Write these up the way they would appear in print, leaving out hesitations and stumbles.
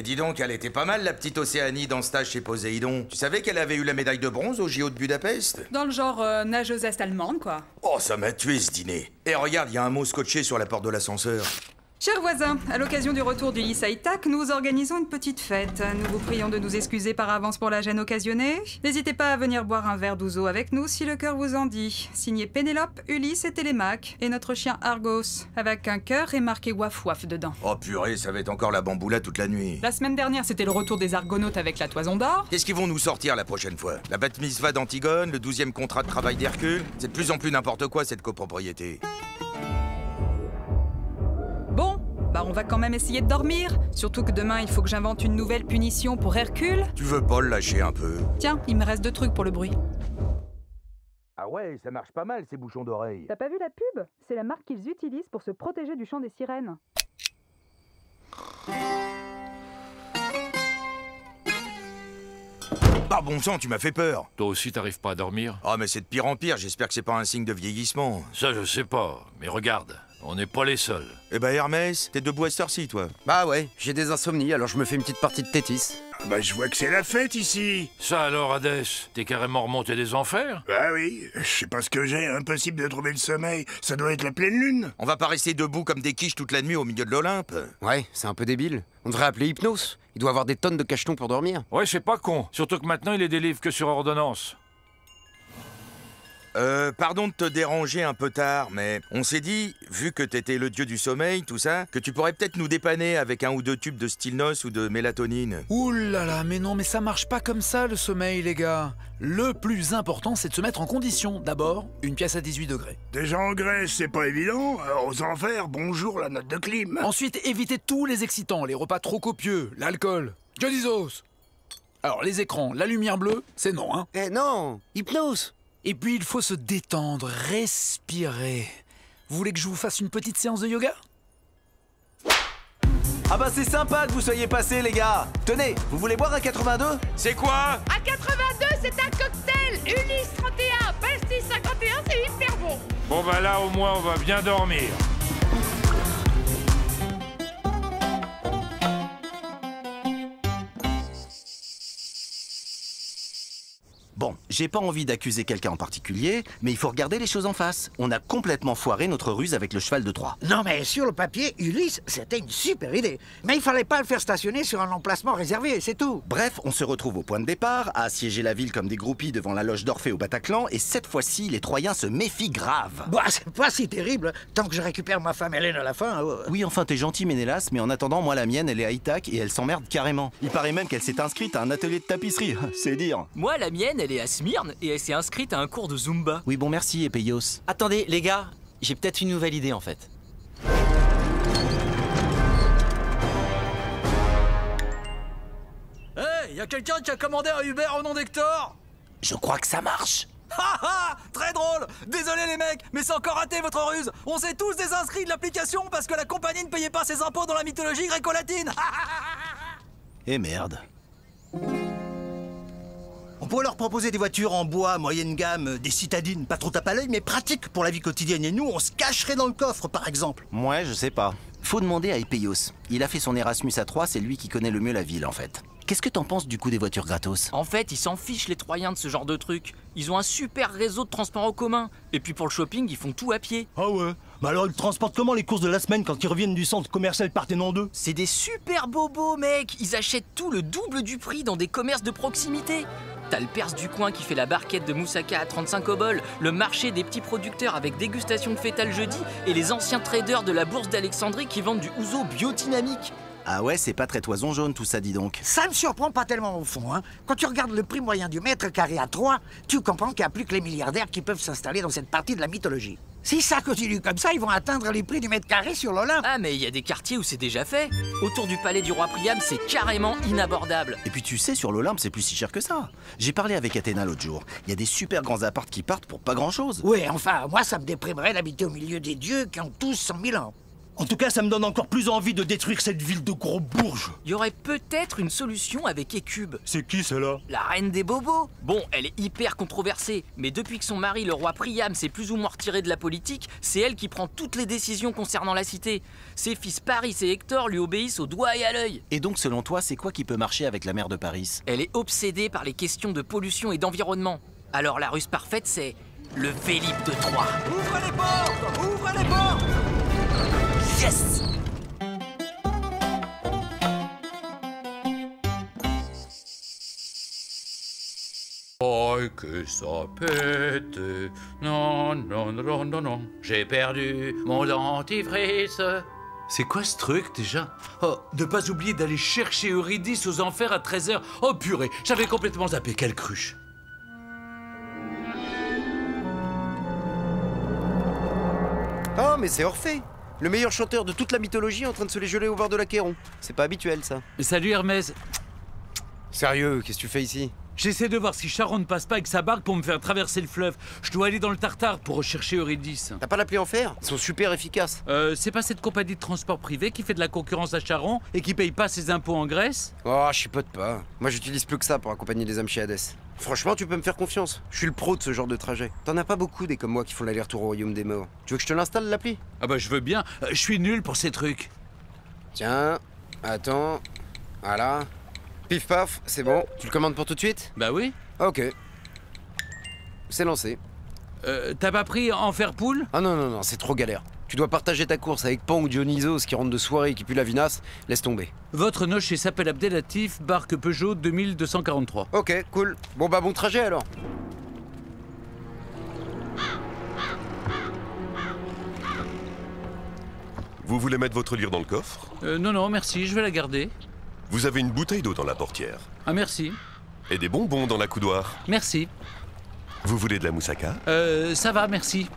dis donc, elle était pas mal la petite Océanie dans ce stage chez Poséidon. Tu savais qu'elle avait eu la médaille de bronze au JO de Budapest? Dans le genre nageuse est-allemande, quoi. Oh, ça m'a tué ce dîner. Et regarde, il y a un mot scotché sur la porte de l'ascenseur. Chers voisins, à l'occasion du retour du lycée Itac, nous organisons une petite fête. Nous vous prions de nous excuser par avance pour la gêne occasionnée. N'hésitez pas à venir boire un verre d'ouzo avec nous si le cœur vous en dit. Signé Pénélope, Ulysse et Télémaque. Et notre chien Argos, avec un cœur et marqué waf waf dedans. Oh purée, ça va être encore la bamboula toute la nuit. La semaine dernière, c'était le retour des Argonautes avec la toison d'or. Qu'est-ce qu'ils vont nous sortir la prochaine fois? La bat mitzvah d'Antigone, le 12e contrat de travail d'Hercule? C'est de plus en plus n'importe quoi cette copropriété. Bon, bah on va quand même essayer de dormir. Surtout que demain, il faut que j'invente une nouvelle punition pour Hercule. Tu veux pas le lâcher un peu? Tiens, il me reste 2 trucs pour le bruit. Ah ouais, ça marche pas mal ces bouchons d'oreilles. T'as pas vu la pub? C'est la marque qu'ils utilisent pour se protéger du chant des sirènes. Ah bon sang, tu m'as fait peur. Toi aussi, t'arrives pas à dormir? Ah mais c'est de pire en pire, j'espère que c'est pas un signe de vieillissement. Ça, je sais pas. Mais regarde, on n'est pas les seuls. Eh ben Hermès, t'es debout à cette heure-ci, toi? Bah ouais, j'ai des insomnies, alors je me fais une petite partie de Tétis. Bah je vois que c'est la fête ici. Ça alors, Hadès, t'es carrément remonté des enfers? Bah oui, je sais pas ce que j'ai, impossible de trouver le sommeil. Ça doit être la pleine lune. On va pas rester debout comme des quiches toute la nuit au milieu de l'Olympe. Ouais, c'est un peu débile. On devrait appeler Hypnos. Il doit avoir des tonnes de cachetons pour dormir. Ouais, c'est pas con. Surtout que maintenant, il les délivre que sur ordonnance. Pardon de te déranger un peu tard, mais on s'est dit, vu que t'étais le dieu du sommeil, tout ça, que tu pourrais peut-être nous dépanner avec 1 ou 2 tubes de Stilnos ou de mélatonine. Ouh là là, mais non, mais ça marche pas comme ça le sommeil, les gars. Le plus important, c'est de se mettre en condition. D'abord, une pièce à 18 degrés. Déjà en Grèce, c'est pas évident. Alors aux enfers, bonjour la note de clim. Ensuite, évitez tous les excitants, les repas trop copieux, l'alcool. Dionysos. Alors, les écrans, la lumière bleue, c'est non, hein. Eh non, Hypnos. Et puis, il faut se détendre, respirer. Vous voulez que je vous fasse une petite séance de yoga? Ah bah c'est sympa que vous soyez passés les gars. Tenez, vous voulez boire un 82? C'est quoi? À 82, c'est un cocktail. Ulysse 31, Pastis 51, c'est hyper bon. Bon bah là, au moins, on va bien dormir. Bon, j'ai pas envie d'accuser quelqu'un en particulier, mais il faut regarder les choses en face. On a complètement foiré notre ruse avec le cheval de Troie. Non mais sur le papier, Ulysse, c'était une super idée. Mais il fallait pas le faire stationner sur un emplacement réservé, c'est tout. Bref, on se retrouve au point de départ, à assiéger la ville comme des groupies devant la loge d'Orphée au Bataclan, et cette fois-ci, les Troyens se méfient grave. Bah c'est pas si terrible, tant que je récupère ma femme Hélène à la fin. Oui, enfin t'es gentil Ménélas, mais en attendant, moi la mienne, elle est à Itac et elle s'emmerde carrément. Il paraît même qu'elle s'est inscrite à un atelier de tapisserie, c'est dire. Moi, la mienne, elle est à Smyrne et elle s'est inscrite à un cours de Zumba. Oui bon merci, Epeios. Attendez, les gars, j'ai peut-être une nouvelle idée en fait. Hey, y a quelqu'un qui a commandé un Uber au nom d'Hector? Je crois que ça marche. Haha, très drôle. Désolé les mecs, mais c'est encore raté votre ruse. On s'est tous désinscrits de l'application parce que la compagnie ne payait pas ses impôts dans la mythologie gréco-latine. Et merde. On pourrait leur proposer des voitures en bois, moyenne gamme, des citadines, pas trop tape à l'œil, mais pratiques pour la vie quotidienne. Et nous, on se cacherait dans le coffre, par exemple. Ouais, je sais pas. Faut demander à Epeios. Il a fait son Erasmus à Troyes, c'est lui qui connaît le mieux la ville, en fait. Qu'est-ce que t'en penses du coup des voitures gratos? En fait, ils s'en fichent les Troyens de ce genre de truc. Ils ont un super réseau de transport en commun. Et puis pour le shopping, ils font tout à pied. Ah ouais? Bah alors ils transportent comment les courses de la semaine quand ils reviennent du centre commercial Parthénon 2? C'est des super bobos, mec. Ils achètent tout le double du prix dans des commerces de proximité. T'as le Perse du coin qui fait la barquette de moussaka à 35 oboles, le marché des petits producteurs avec dégustation de feta le jeudi, et les anciens traders de la bourse d'Alexandrie qui vendent du ouzo biodynamique. Ah ouais, c'est pas très toison jaune tout ça, dis donc. Ça me surprend pas tellement au fond, hein. Quand tu regardes le prix moyen du mètre carré à 3, tu comprends qu'il n'y a plus que les milliardaires qui peuvent s'installer dans cette partie de la mythologie. Si ça continue comme ça, ils vont atteindre les prix du mètre carré sur l'Olympe. Ah mais il y a des quartiers où c'est déjà fait. Autour du palais du roi Priam, c'est carrément inabordable. Et puis tu sais, sur l'Olympe, c'est plus si cher que ça. J'ai parlé avec Athéna l'autre jour. Il y a des super grands apparts qui partent pour pas grand-chose. Oui, enfin, moi ça me déprimerait d'habiter au milieu des dieux qui ont tous 100 000 ans. En tout cas, ça me donne encore plus envie de détruire cette ville de gros bourges. Il y aurait peut-être une solution avec Écube. C'est qui, celle-là? La reine des bobos. Bon, elle est hyper controversée, mais depuis que son mari, le roi Priam, s'est plus ou moins retiré de la politique, c'est elle qui prend toutes les décisions concernant la cité. Ses fils Paris et Hector lui obéissent au doigt et à l'œil. Et donc, selon toi, c'est quoi qui peut marcher avec la mère de Paris? Elle est obsédée par les questions de pollution et d'environnement. Alors la ruse parfaite, c'est le Vélib de Troie. Ouvrez les portes! Ouvrez les portes! Yes! Oh, que ça pète. Non, non, non, non, non. J'ai perdu mon dentifrice. C'est quoi ce truc déjà? Oh, de pas oublier d'aller chercher Eurydice aux enfers à 13h. Oh purée, j'avais complètement zappé, quelle cruche. Oh, mais c'est Orphée, le meilleur chanteur de toute la mythologie en train de se les geler au bord de l'Achéron. C'est pas habituel, ça. Salut Hermès. Sérieux, qu'est-ce que tu fais ici? J'essaie de voir si Charon ne passe pas avec sa barque pour me faire traverser le fleuve. Je dois aller dans le Tartare pour rechercher Eurydice. T'as pas l'appli en fer? Ils sont super efficaces. C'est pas cette compagnie de transport privé qui fait de la concurrence à Charon et qui paye pas ses impôts en Grèce? Oh, je chipote pas. Moi, j'utilise plus que ça pour accompagner les âmes chez Hadès. Franchement, tu peux me faire confiance. Je suis le pro de ce genre de trajet. T'en as pas beaucoup des comme moi qui font l'aller-retour au royaume des morts. Tu veux que je te l'installe, l'appli? Ah bah je veux bien. Je suis nul pour ces trucs. Tiens, attends. Voilà. Pif paf, c'est bon. Tu le commandes pour tout de suite? Bah oui. Ok. C'est lancé. T'as pas pris Enfer Pool? Ah non, non, non, c'est trop galère. Tu dois partager ta course avec Pan ou Dionysos qui rentre de soirée et qui pue la vinasse. Laisse tomber. Votre nocher s'appelle Abdelatif, barque Peugeot 2243. Ok, cool. Bon bah bon trajet alors. Vous voulez mettre votre livre dans le coffre? Non, non, merci, je vais la garder. Vous avez une bouteille d'eau dans la portière. Ah, merci. Et des bonbons dans la coudoir. Merci. Vous voulez de la moussaka? Ça va, merci.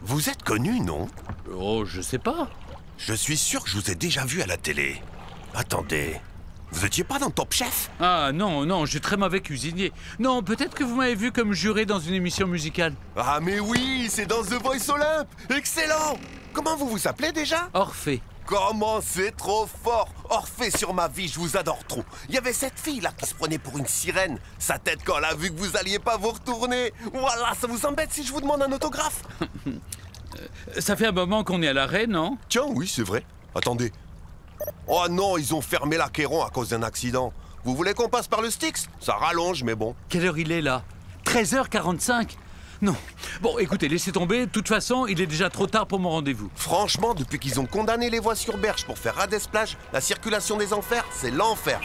Vous êtes connu, non? Oh, je sais pas. Je suis sûr que je vous ai déjà vu à la télé. Attendez, vous étiez pas dans Top Chef? Ah non, non, je suis très mauvais cuisinier. Non, peut-être que vous m'avez vu comme juré dans une émission musicale. Ah mais oui, c'est dans The Voice Olympe. Excellent. Comment vous vous appelez déjà? Orphée. Comment c'est trop fort! Orphée sur ma vie, je vous adore trop. Il y avait cette fille là qui se prenait pour une sirène. Sa tête quand elle a vu que vous alliez pas vous retourner. Voilà, ça vous embête si je vous demande un autographe? Ça fait un moment qu'on est à l'arrêt, non? Tiens, oui, c'est vrai. Attendez. Oh non, ils ont fermé l'Achéron à cause d'un accident. Vous voulez qu'on passe par le Styx? Ça rallonge, mais bon. Quelle heure il est là? 13h45? Non. Bon, écoutez, laissez tomber. De toute façon, il est déjà trop tard pour mon rendez-vous. Franchement, depuis qu'ils ont condamné les voies sur berge pour faire Hadès Plage, la circulation des enfers, c'est l'enfer.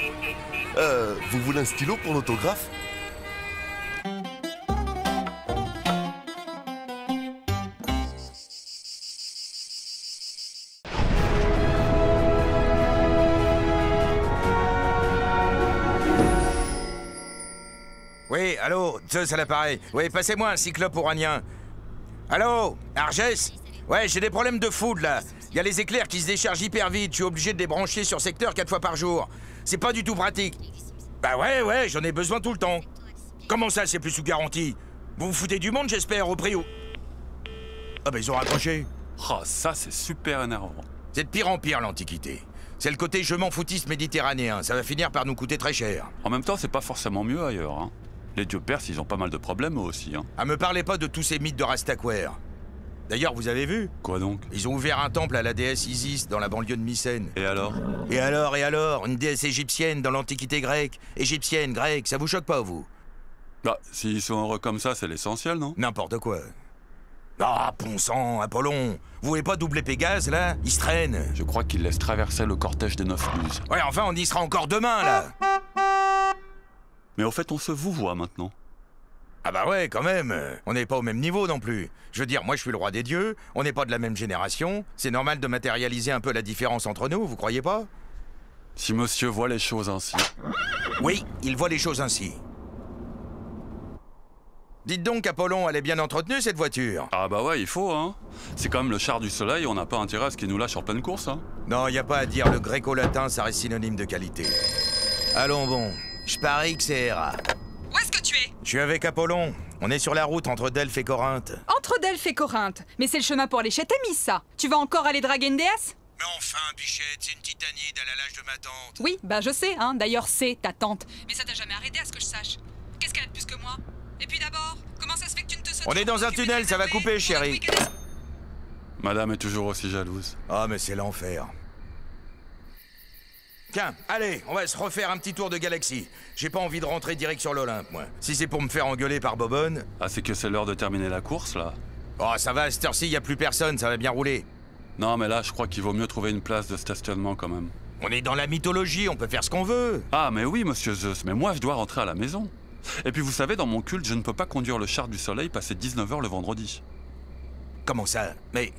Vous voulez un stylo pour l'autographe? Oui, allô, Zeus à l'appareil. Oui, passez-moi un cyclope oranien. Allô, Argès? Ouais, j'ai des problèmes de foudre, là. Il y a les éclairs qui se déchargent hyper vite. Je suis obligé de les brancher sur secteur 4 fois par jour. C'est pas du tout pratique. Bah ouais, j'en ai besoin tout le temps. Comment ça, c'est plus sous garantie? Vous vous foutez du monde, j'espère, au prix où... Ah bah ils ont raccroché. Oh, ça, c'est super énervant. C'est de pire en pire, l'Antiquité. C'est le côté je m'en foutiste méditerranéen. Ça va finir par nous coûter très cher. En même temps, c'est pas forcément mieux ailleurs, hein. Les dieux perses, ils ont pas mal de problèmes eux aussi, hein. Ah, me parlez pas de tous ces mythes de Rastaquaire. D'ailleurs, vous avez vu? Quoi donc? Ils ont ouvert un temple à la déesse Isis dans la banlieue de Mycène. Et alors? Et alors? Une déesse égyptienne dans l'Antiquité grecque. Égyptienne, grecque, ça vous choque pas, vous? Bah, s'ils sont heureux comme ça, c'est l'essentiel, non? N'importe quoi. Ah, bon sang, Apollon. Vous voulez pas doubler Pégase, là? Il se traîne. Je crois qu'ils laissent traverser le cortège des 9 muses. Ouais, enfin, on y sera encore demain, là. Mais au fait, on se vous voit maintenant. Ah bah ouais, quand même. On n'est pas au même niveau non plus. Je veux dire, moi je suis le roi des dieux, on n'est pas de la même génération. C'est normal de matérialiser un peu la différence entre nous, vous croyez pas? Si monsieur voit les choses ainsi. Oui, il voit les choses ainsi. Dites donc, Apollon, elle est bien entretenue, cette voiture? Ah bah ouais, il faut, hein. C'est quand même le char du soleil, on n'a pas intérêt à ce qu'il nous lâche en pleine course, hein. Non, y a pas à dire, le gréco-latin, ça reste synonyme de qualité. Allons bon, je parie que c'est Héra. Où est-ce que tu es? Je suis avec Apollon. On est sur la route entre Delphes et Corinthe. Entre théâtre d'Elphes et Corinthe. Mais c'est le chemin pour aller chez Thémis, ça. Tu vas encore aller draguer une déesse? Mais enfin, bichette, c'est une titanide, elle a l'âge de ma tante. Oui, bah je sais, hein. D'ailleurs, c'est ta tante. Mais ça t'a jamais arrêté à ce que je sache. Qu'est-ce qu'elle a de plus que moi? Et puis d'abord, comment ça se fait que tu ne te sautes? On est dans un tunnel, ça va couper, chérie. Madame est toujours aussi jalouse. Ah, mais c'est l'enfer. Tiens, allez, on va se refaire un petit tour de galaxie. J'ai pas envie de rentrer direct sur l'Olympe, moi. Si c'est pour me faire engueuler par Bobonne... Ah, c'est que c'est l'heure de terminer la course, là? Oh, ça va, à cette heure-ci, y a plus personne, ça va bien rouler. Non, mais là, je crois qu'il vaut mieux trouver une place de stationnement, quand même. On est dans la mythologie, on peut faire ce qu'on veut. Ah, mais oui, monsieur Zeus, mais moi, je dois rentrer à la maison. Et puis, vous savez, dans mon culte, je ne peux pas conduire le char du soleil passer 19h le vendredi. Comment ça? Mais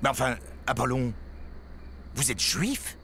enfin, Apollon, vous êtes juif?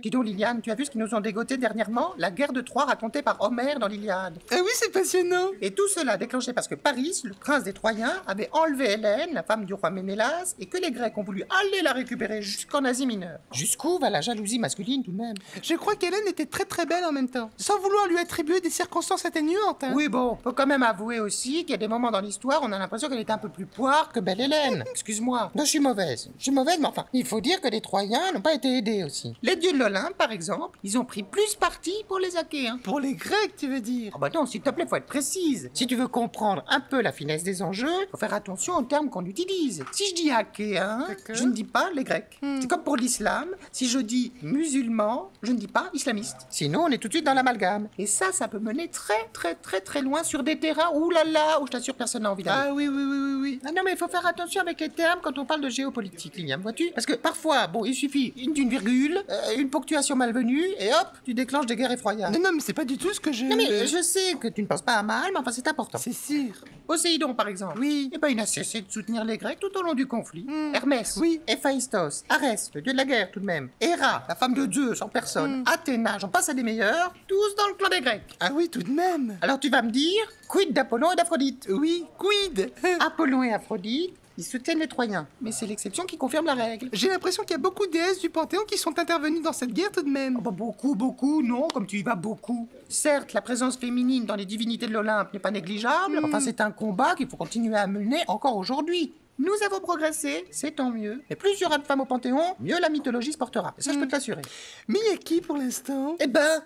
Dis donc, Liliane, tu as vu ce qu'ils nous ont dégoté dernièrement? La guerre de Troie racontée par Homère dans l'Iliade. Ah oui, c'est passionnant. Et tout cela déclenché parce que Paris, le prince des Troyens, avait enlevé Hélène, la femme du roi Ménélas, et que les Grecs ont voulu aller la récupérer jusqu'en Asie mineure. Jusqu'où va la jalousie masculine tout de même? Je crois qu'Hélène était très très belle en même temps, sans vouloir lui attribuer des circonstances atténuantes. Hein. Oui, bon, faut quand même avouer aussi qu'il y a des moments dans l'histoire où on a l'impression qu'elle était un peu plus poire que belle Hélène. Excuse-moi. Non, je suis mauvaise, mais enfin, il faut dire que les Troyens n'ont pas été aidés aussi. Les dieux de l'Olympe, par exemple, ils ont pris plus parti pour les Achéens. Pour les Grecs, tu veux dire? Oh bah non, s'il te plaît, faut être précise. Si tu veux comprendre un peu la finesse des enjeux, faut faire attention aux termes qu'on utilise. Si je dis Achéens, je ne dis pas les Grecs. C'est comme pour l'islam, si je dis musulman, je ne dis pas islamiste. Sinon, on est tout de suite dans l'amalgame. Et ça peut mener très loin sur des terrains, oulala, où je t'assure personne n'a envie d'aller. Ah oui. Ah non, mais il faut faire attention avec les termes quand on parle de géopolitique, Liliane, vois-tu? Parce que parfois, bon, il suffit d'une virgule, une ponctuation malvenue, et hop, tu déclenches des guerres effroyables. Non, mais c'est pas du tout ce que je... Non, mais je sais que tu ne penses pas à mal, mais enfin, c'est important. C'est sûr. Poséidon, par exemple. Oui. Eh ben, il a cessé de soutenir les Grecs tout au long du conflit. Hermès. Oui. Héphaïstos. Arès, le dieu de la guerre, tout de même. Héra, la femme de Zeus en personne. Athéna, j'en passe à des meilleurs, tous dans le clan des Grecs. Ah oui, tout de même. Alors tu vas me dire, quid d'Apollon et d'Aphrodite? Oui, quid? Apollon et Aphrodite, ils soutiennent les Troyens, mais c'est l'exception qui confirme la règle. J'ai l'impression qu'il y a beaucoup de déesses du Panthéon qui sont intervenues dans cette guerre tout de même. Oh bah beaucoup, non, comme tu y vas beaucoup. Certes, la présence féminine dans les divinités de l'Olympe n'est pas négligeable, enfin c'est un combat qu'il faut continuer à mener encore aujourd'hui. Nous avons progressé, c'est tant mieux. Mais plus il y aura de femmes au Panthéon, mieux la mythologie se portera. Et ça, je peux te l'assurer. Mais il y a qui pour l'instant? Eh ben,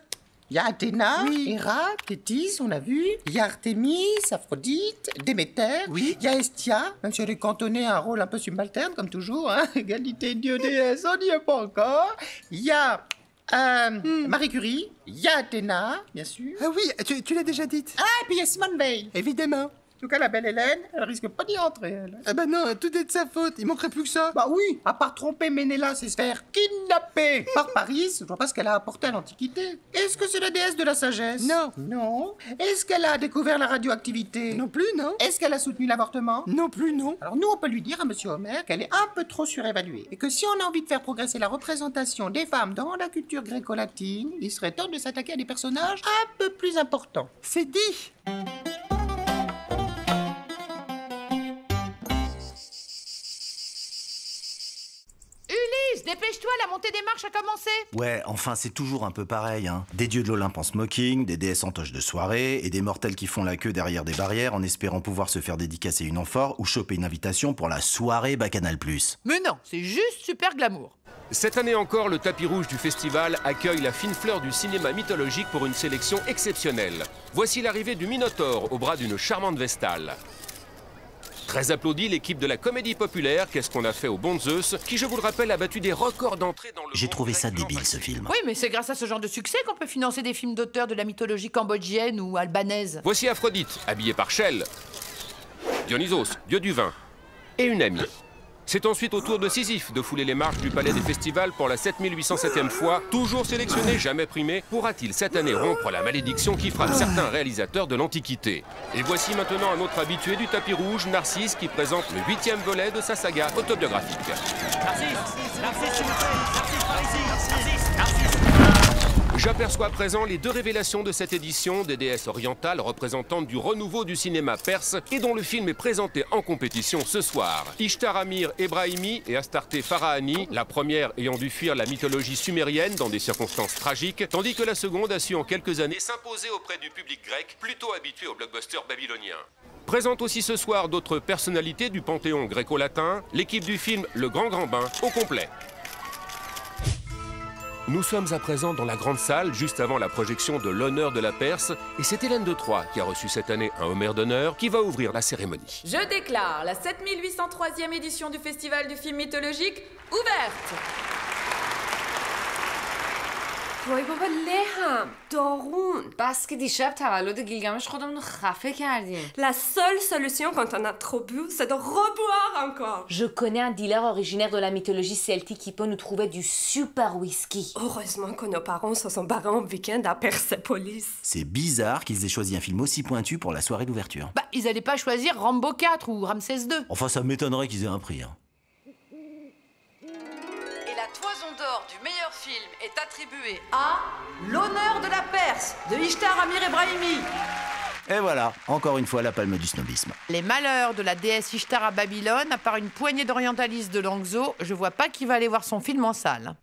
il y a Athéna, Héra, Thétis, on a vu. Il y a Artémis, Aphrodite, Déméter. Oui. Il y a Hestia, même si elle est cantonnée à un rôle un peu subalterne, comme toujours. Hein. Égalité dieu-déesse, on n'y est pas encore. Il y a Marie Curie. Il y a Athéna, bien sûr. Ah oui, tu l'as déjà dite. Ah, et puis il y a Simone Veil. Évidemment. En tout cas, la belle Hélène, elle risque pas d'y entrer, elle. Ah bah non, tout est de sa faute, il manquerait plus que ça. Bah oui, à part tromper Ménélas et se faire kidnapper par Paris, je vois pas ce qu'elle a apporté à l'Antiquité. Est-ce que c'est la déesse de la sagesse? Non. Non. Est-ce qu'elle a découvert la radioactivité? Non plus, non. Est-ce qu'elle a soutenu l'avortement? Non plus, non. Alors nous, on peut lui dire à Monsieur Homère qu'elle est un peu trop surévaluée. Et que si on a envie de faire progresser la représentation des femmes dans la culture gréco-latine, il serait temps de s'attaquer à des personnages un peu plus importants. C'est dit. Dépêche-toi, la montée des marches a commencé. Ouais, enfin, c'est toujours un peu pareil, hein. Des dieux de l'Olympe en smoking, des déesses en toche de soirée, et des mortels qui font la queue derrière des barrières en espérant pouvoir se faire dédicacer une amphore ou choper une invitation pour la soirée Bacchanal+. Mais non, c'est juste super glamour. Cette année encore, le tapis rouge du festival accueille la fine fleur du cinéma mythologique pour une sélection exceptionnelle. Voici l'arrivée du Minotaure au bras d'une charmante Vestale. Très applaudi, l'équipe de la comédie populaire, Qu'est-ce qu'on a fait au bon Zeus, qui, je vous le rappelle, a battu des records d'entrée dans le... J'ai trouvé ça débile, ce film. Oui, mais c'est grâce à ce genre de succès qu'on peut financer des films d'auteurs de la mythologie cambodgienne ou albanaise. Voici Aphrodite, habillée par Shell, Dionysos, dieu du vin, et une amie. C'est ensuite au tour de Sisyphe de fouler les marches du palais des festivals pour la 7807e fois. Toujours sélectionné, jamais primé, pourra-t-il cette année rompre la malédiction qui frappe certains réalisateurs de l'Antiquité? Et voici maintenant un autre habitué du tapis rouge, Narcisse, qui présente le 8e volet de sa saga autobiographique. J'aperçois à présent les deux révélations de cette édition, des déesses orientales représentantes du renouveau du cinéma perse et dont le film est présenté en compétition ce soir. Ishtar Amir Ebrahimi et Astarté Farahani, la première ayant dû fuir la mythologie sumérienne dans des circonstances tragiques, tandis que la seconde a su en quelques années s'imposer auprès du public grec, plutôt habitué aux blockbusters babyloniens. Présente aussi ce soir d'autres personnalités du panthéon gréco-latin, l'équipe du film Le Grand Bain au complet. Nous sommes à présent dans la grande salle, juste avant la projection de l'honneur de la Perse, et c'est Hélène de Troyes qui a reçu cette année un Homère d'honneur qui va ouvrir la cérémonie. Je déclare la 7803e édition du Festival du film mythologique ouverte. وای بابا لهم داغون بس که دیشب تولد گیلگمش خودمون رو خفه کردیم. La seule solution quand on a trop bu, c'est de reboire encore. Je connais un dealer originaire de la mythologie celtique qui peut nous trouver du super whisky. Heureusement que nos parents se sont barrés en week-end à Persépolis. C'est bizarre qu'ils aient choisi un film aussi pointu pour la soirée d'ouverture. Bah, ils allaient pas choisir Rambo 4 ou Ramsès 2. Enfin, ça m'étonnerait qu'ils aient un prix. Hein. Et la toison d'or du meilleur film est attribuée à L'honneur de la Perse de Ishtar Amir Ebrahimi. Et voilà, encore une fois la palme du snobisme. Les malheurs de la déesse Ishtar à Babylone, à part une poignée d'orientalistes de Langzhou, je vois pas qui va aller voir son film en salle.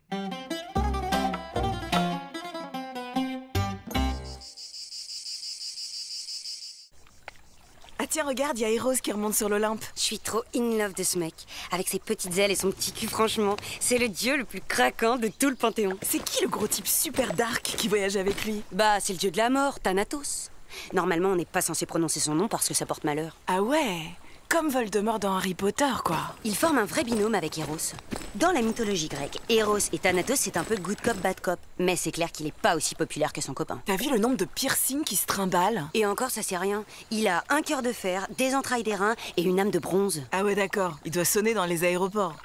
Ah tiens, regarde, il y a Eros qui remonte sur l'Olympe. Je suis trop in love de ce mec. Avec ses petites ailes et son petit cul, franchement, c'est le dieu le plus craquant de tout le Panthéon. C'est qui le gros type super dark qui voyage avec lui? Bah, c'est le dieu de la mort, Thanatos. Normalement, on n'est pas censé prononcer son nom parce que ça porte malheur. Ah ouais, comme Voldemort dans Harry Potter, quoi. Il forme un vrai binôme avec Eros. Dans la mythologie grecque, Eros et Thanatos, c'est un peu good cop, bad cop. Mais c'est clair qu'il est pas aussi populaire que son copain. T'as vu le nombre de piercings qui se trimballent? Et encore, ça c'est rien. Il a un cœur de fer, des entrailles d'airain et une âme de bronze. Ah ouais, d'accord. Il doit sonner dans les aéroports.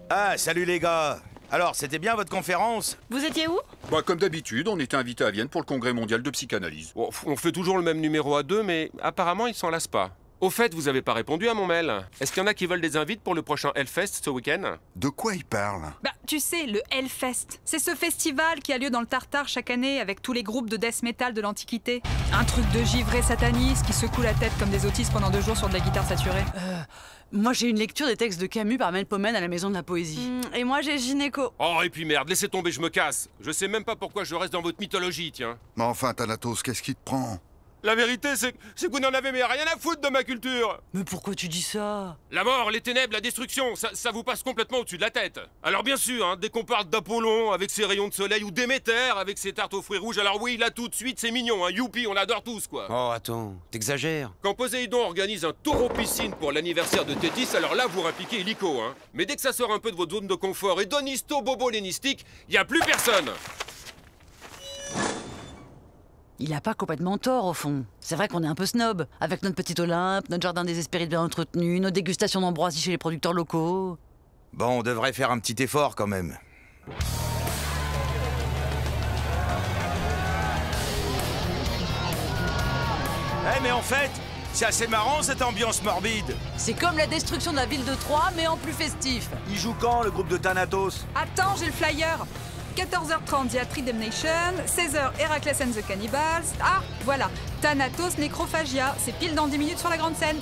Ah, salut les gars. Alors, c'était bien votre conférence? Vous étiez où? Bah, comme d'habitude, on était invité à Vienne pour le congrès mondial de psychanalyse. Bon, on fait toujours le même numéro à deux, mais apparemment, ils s'en lassent pas. Au fait, vous avez pas répondu à mon mail. Est-ce qu'il y en a qui veulent des invites pour le prochain Hellfest ce week-end? De quoi il parle? Bah, tu sais, le Hellfest. C'est ce festival qui a lieu dans le Tartare chaque année avec tous les groupes de death metal de l'Antiquité. Un truc de givrés satanistes qui secouent la tête comme des autistes pendant 2 jours sur de la guitare saturée. Moi j'ai une lecture des textes de Camus par Mel Pommen à la Maison de la Poésie. Et moi j'ai Gynéco. Oh, et puis merde, laissez tomber, je me casse. Je sais même pas pourquoi je reste dans votre mythologie, tiens. Mais enfin, Thanatos, qu'est-ce qui te prend? La vérité, c'est que vous n'en avez mais rien à foutre de ma culture. Mais pourquoi tu dis ça? La mort, les ténèbres, la destruction, ça vous passe complètement au-dessus de la tête. Alors bien sûr, hein, dès qu'on parle d'Apollon avec ses rayons de soleil ou Déméter avec ses tartes aux fruits rouges, alors oui, là tout de suite c'est mignon, hein, youpi, on l'adore tous quoi. Oh attends, t'exagères. Quand Poséidon organise un taureau piscine pour l'anniversaire de Tétis, alors là vous impliquez Illico, hein. Mais dès que ça sort un peu de votre zone de confort et Donisto Bobo lénistique, y a plus personne. Il a pas complètement tort au fond. C'est vrai qu'on est un peu snob, avec notre petit Olympe, notre jardin désespéré bien entretenu, nos dégustations d'ambroisie chez les producteurs locaux. Bon, on devrait faire un petit effort quand même. Eh mais en fait, c'est assez marrant cette ambiance morbide. C'est comme la destruction de la ville de Troyes, mais en plus festif. Il joue quand le groupe de Thanatos? Attends, j'ai le flyer. 14h30, Diatri Damnation. 16h, Héraclès and the Cannibals. Ah, voilà. Thanatos Necrophagia. C'est pile dans 10 minutes sur la grande scène.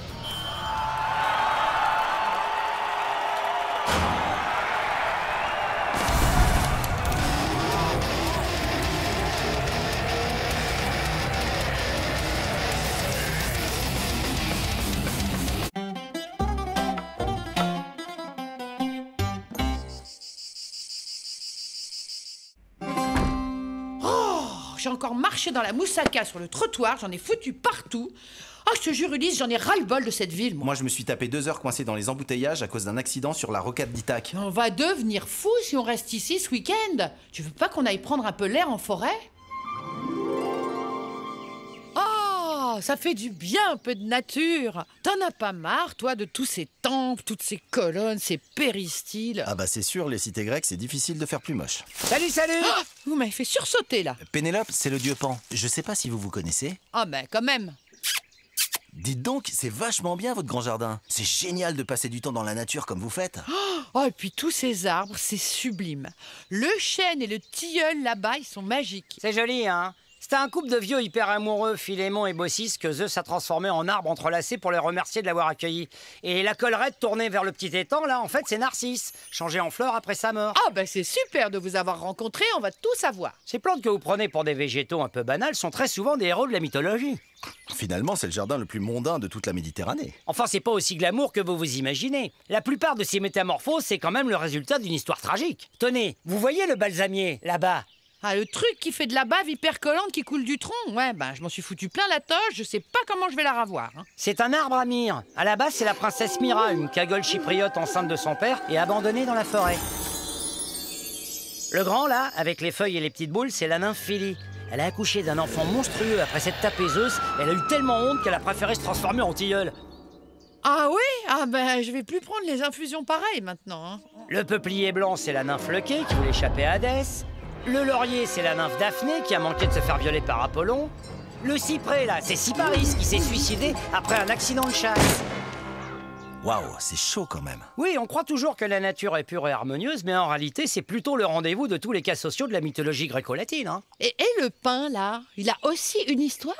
J'ai encore marché dans la moussaka sur le trottoir, j'en ai foutu partout. Ah, je te jure, Ulysse, j'en ai ras-le-bol de cette ville, moi. Moi, je me suis tapé 2 heures coincé dans les embouteillages à cause d'un accident sur la rocade d'Ithaque. On va devenir fou si on reste ici ce week-end. Tu veux pas qu'on aille prendre un peu l'air en forêt? Oh, ça fait du bien un peu de nature. T'en as pas marre, toi, de tous ces temples, toutes ces colonnes, ces péristyles? Ah bah c'est sûr, les cités grecques, c'est difficile de faire plus moche. Salut, salut! Ah, vous m'avez fait sursauter, là. Pénélope, c'est le dieu Pan. Je sais pas si vous vous connaissez. Ah ben, quand même. Dites donc, c'est vachement bien votre grand jardin. C'est génial de passer du temps dans la nature comme vous faites. Oh, et puis tous ces arbres, c'est sublime. Le chêne et le tilleul là-bas, ils sont magiques. C'est joli, hein? C'était un couple de vieux hyper amoureux, Philémon et Baucis, que Zeus a transformé en arbres entrelacés pour les remercier de l'avoir accueilli. Et la collerette tournée vers le petit étang, là, en fait, c'est Narcisse, changé en fleur après sa mort. Ah, ben c'est super de vous avoir rencontrés, on va tout savoir. Ces plantes que vous prenez pour des végétaux un peu banals sont très souvent des héros de la mythologie. Finalement, c'est le jardin le plus mondain de toute la Méditerranée. Enfin, c'est pas aussi glamour que vous vous imaginez. La plupart de ces métamorphoses, c'est quand même le résultat d'une histoire tragique. Tenez, vous voyez le balsamier, là-bas? Ah, le truc qui fait de la bave hypercollante qui coule du tronc. Ouais, ben je m'en suis foutu plein la toche, je sais pas comment je vais la ravoir. Hein. C'est un arbre à myrrhe. À la base, c'est la princesse Myra, une cagole chypriote enceinte de son père et abandonnée dans la forêt. Le grand, là, avec les feuilles et les petites boules, c'est la nymphe Philie. Elle a accouché d'un enfant monstrueux après cette tapée Zeus. Elle a eu tellement honte qu'elle a préféré se transformer en tilleul. Ah oui? Ah ben je vais plus prendre les infusions pareilles maintenant. Hein. Le peuplier blanc, c'est la nymphe Leucée qui voulait échapper à Hadès. Le laurier, c'est la nymphe Daphné qui a manqué de se faire violer par Apollon. Le cyprès, là, c'est Cyparis qui s'est suicidé après un accident de chasse. Waouh, c'est chaud quand même. Oui, on croit toujours que la nature est pure et harmonieuse, mais en réalité, c'est plutôt le rendez-vous de tous les cas sociaux de la mythologie gréco-latine. Hein. Et le pin, là, il a aussi une histoire?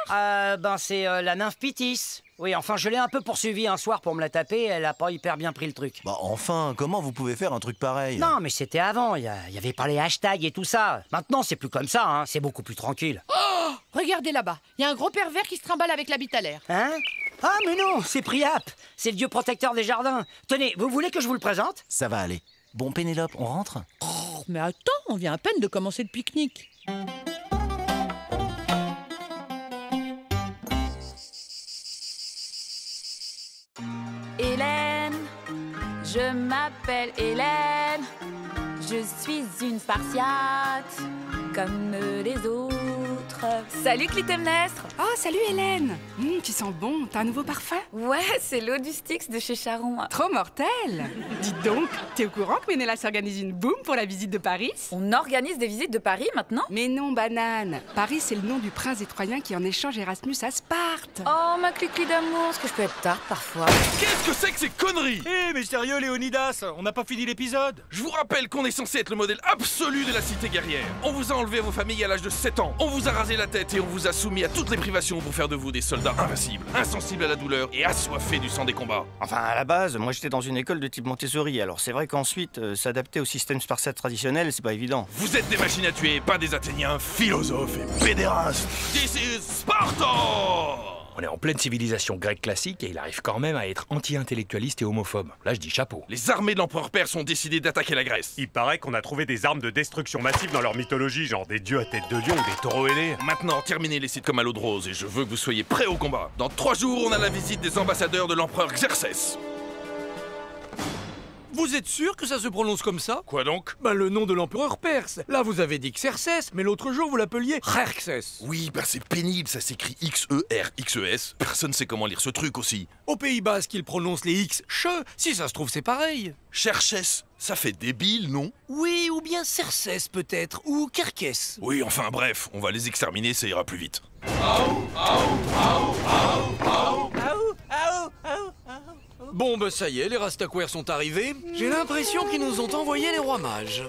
C'est la nymphe Pythis. Oui, enfin, je l'ai un peu poursuivie un soir pour me la taper, elle a pas hyper bien pris le truc. Bah enfin, comment vous pouvez faire un truc pareil? Non, mais c'était avant, il y avait pas les hashtags et tout ça. Maintenant, c'est plus comme ça, hein, c'est beaucoup plus tranquille. Oh, regardez là-bas, il y a un gros pervers qui se trimballe avec la bite à l'air. Hein? Ah, mais non, c'est Priape, c'est le dieu protecteur des jardins. Tenez, vous voulez que je vous le présente? Ça va aller. Bon, Pénélope, on rentre? Oh, mais attends, on vient à peine de commencer le pique-nique. Hélène, je m'appelle Hélène, je suis une Spartiate, comme les autres. Salut Clytemnestre. Oh, salut Hélène. Tu sens bon, t'as un nouveau parfum? Ouais, c'est l'eau du Styx de chez Charon. Trop mortel. Dites donc, t'es au courant que Ménélas organise une boum pour la visite de Paris? On organise des visites de Paris maintenant? Mais non, banane. Paris, c'est le nom du prince des Troyens qui en échange Erasmus à Sparte. Oh, ma cliquelie d'amour, est-ce que je peux être tarte parfois? Qu'est-ce que c'est que ces conneries? Mais sérieux, Léonidas, on n'a pas fini l'épisode. Je vous rappelle qu'on est censé être le modèle absolu de la cité guerrière. On vous a enlevé à vos familles à l'âge de 7 ans. On vous a rasé la tête et on vous a soumis à toutes les privations pour faire de vous des soldats invincibles, insensibles à la douleur et assoiffés du sang des combats. Enfin, à la base, moi j'étais dans une école de type Montessori, alors c'est vrai qu'ensuite, s'adapter au système spartiate traditionnel, c'est pas évident. Vous êtes des machines à tuer, pas des Athéniens, philosophes et pédérastes. This is Sparta! On est en pleine civilisation grecque classique et il arrive quand même à être anti-intellectualiste et homophobe. Là, je dis chapeau. Les armées de l'empereur perse ont décidé d'attaquer la Grèce. Il paraît qu'on a trouvé des armes de destruction massive dans leur mythologie, genre des dieux à tête de lion ou des taureaux ailés. Maintenant, terminez les sites comme à l'eau de rose et je veux que vous soyez prêts au combat. Dans 3 jours, on a la visite des ambassadeurs de l'empereur Xerxès. Vous êtes sûr que ça se prononce comme ça? Quoi donc? Bah le nom de l'empereur perse. Là vous avez dit Xerxès, mais l'autre jour vous l'appeliez Xerxès. Oui, bah c'est pénible, ça s'écrit X-E-R-X-E-S. Personne sait comment lire ce truc aussi. Au Pays Basque, ils prononcent les X che, si ça se trouve c'est pareil. Xerxès, ça fait débile, non? Oui, ou bien Cercès peut-être, ou Kerkès. Oui, enfin bref, on va les exterminer, ça ira plus vite. Bon bah ça y est, les Rastaquaires sont arrivés. J'ai l'impression qu'ils nous ont envoyé les rois mages.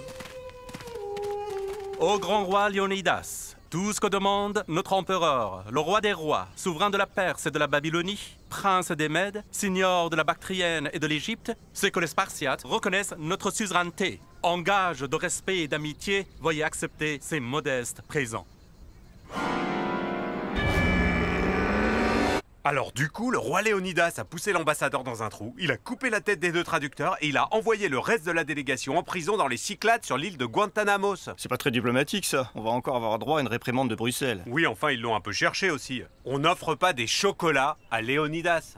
Ô grand roi Léonidas, tout ce que demande notre empereur, le roi des rois, souverain de la Perse et de la Babylonie, prince des Mèdes, signor de la Bactrienne et de l'Égypte, c'est que les Spartiates reconnaissent notre suzeraineté. En gage de respect et d'amitié, veuillez accepter ces modestes présents. Alors du coup, le roi Léonidas a poussé l'ambassadeur dans un trou, il a coupé la tête des 2 traducteurs et il a envoyé le reste de la délégation en prison dans les Cyclades sur l'île de Guantanamos. C'est pas très diplomatique ça, on va encore avoir droit à une réprimande de Bruxelles. Oui, enfin ils l'ont un peu cherché aussi. On n'offre pas des chocolats à Léonidas.